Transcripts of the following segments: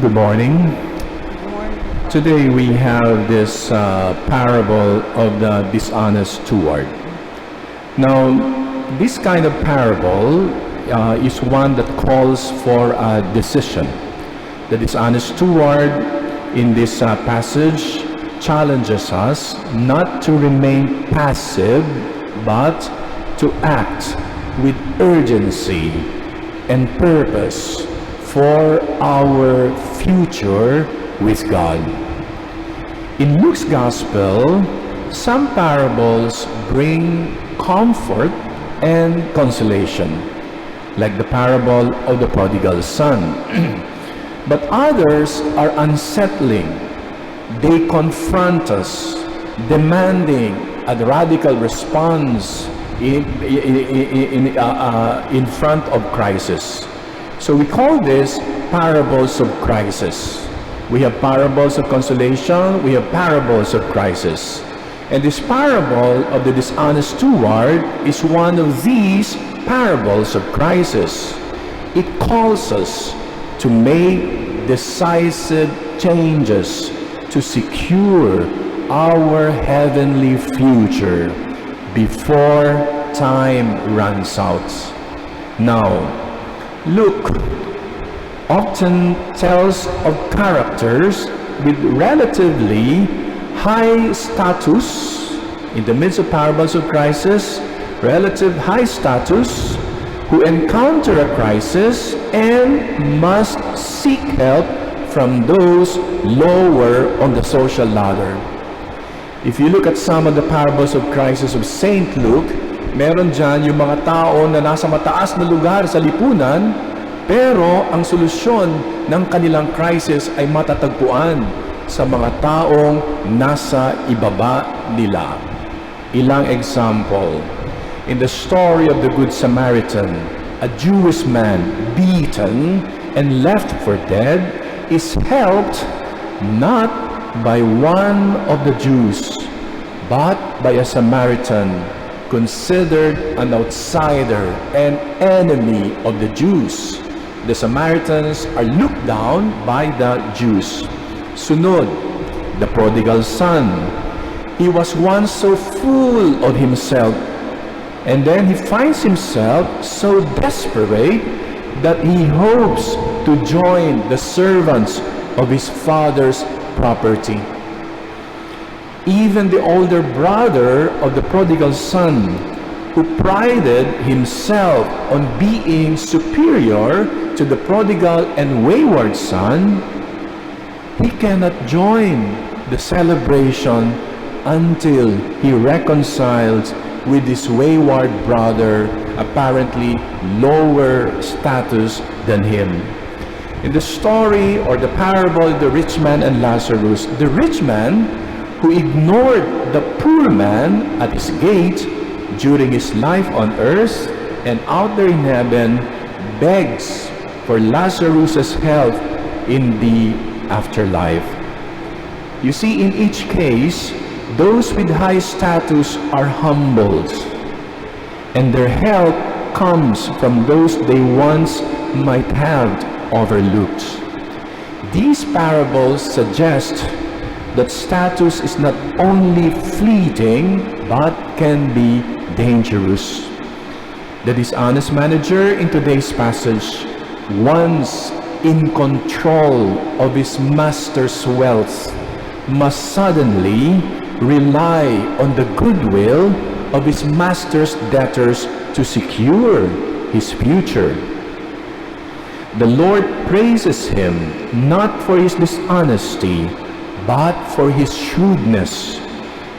Good morning. Today we have this parable of the dishonest steward. Now, this kind of parable is one that calls for a decision. The dishonest steward in this passage challenges us not to remain passive, but to act with urgency and purpose for our future with God. In Luke's Gospel, some parables bring comfort and consolation, like the parable of the prodigal son. But others are unsettling. They confront us, demanding a radical response in front of crisis. So we call this parables of crisis. We have parables of consolation, we have parables of crisis. And this parable of the dishonest steward is one of these parables of crisis. It calls us to make decisive changes to secure our heavenly future before time runs out. Now, Luke often tells of characters with relatively high status in the midst of parables of crisis, relative high status, who encounter a crisis and must seek help from those lower on the social ladder. If you look at some of the parables of crisis of Saint Luke, meron dyan yung mga tao na nasa mataas na lugar sa lipunan, pero ang solusyon ng kanilang crisis ay matatagpuan sa mga taong nasa ibaba nila. Ilang example. In the story of the Good Samaritan, a Jewish man beaten and left for dead is helped not by one of the Jews, but by a Samaritan considered an outsider and enemy of the Jews. The Samaritans are looked down by the Jews. Sunod, the prodigal son. He was once so full of himself, and then he finds himself so desperate that he hopes to join the servants of his father's property. Even the older brother of the prodigal son, who prided himself on being superior to the prodigal and wayward son, he cannot join the celebration until he reconciles with his wayward brother, apparently lower status than him. In the story or the parable of the rich man and Lazarus, the rich man who ignored the poor man at his gate during his life on earth and out there in heaven begs for Lazarus' help in the afterlife. You see, in each case, those with high status are humbled, and their help comes from those they once might have overlooked. These parables suggest that status is not only fleeting, but can be dangerous. The dishonest manager in today's passage, once in control of his master's wealth, must suddenly rely on the goodwill of his master's debtors to secure his future. The Lord praises him not for his dishonesty, but for his shrewdness.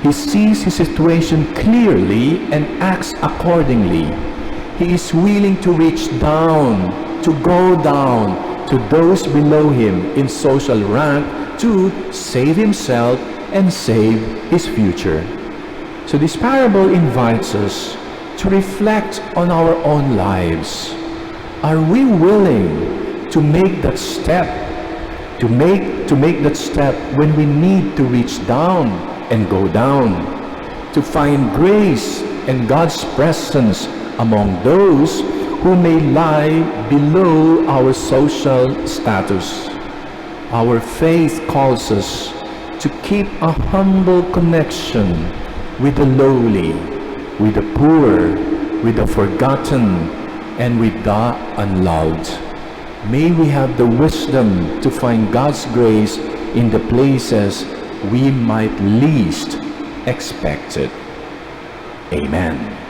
He sees his situation clearly and acts accordingly. He is willing to reach down, to go down to those below him in social rank to save himself and save his future. So this parable invites us to reflect on our own lives. Are we willing to make that step? To make that step when we need to reach down and go down, to find grace and God's presence among those who may lie below our social status. Our faith calls us to keep a humble connection with the lowly, with the poor, with the forgotten, and with the unloved. May we have the wisdom to find God's grace in the places we might least expect it. Amen.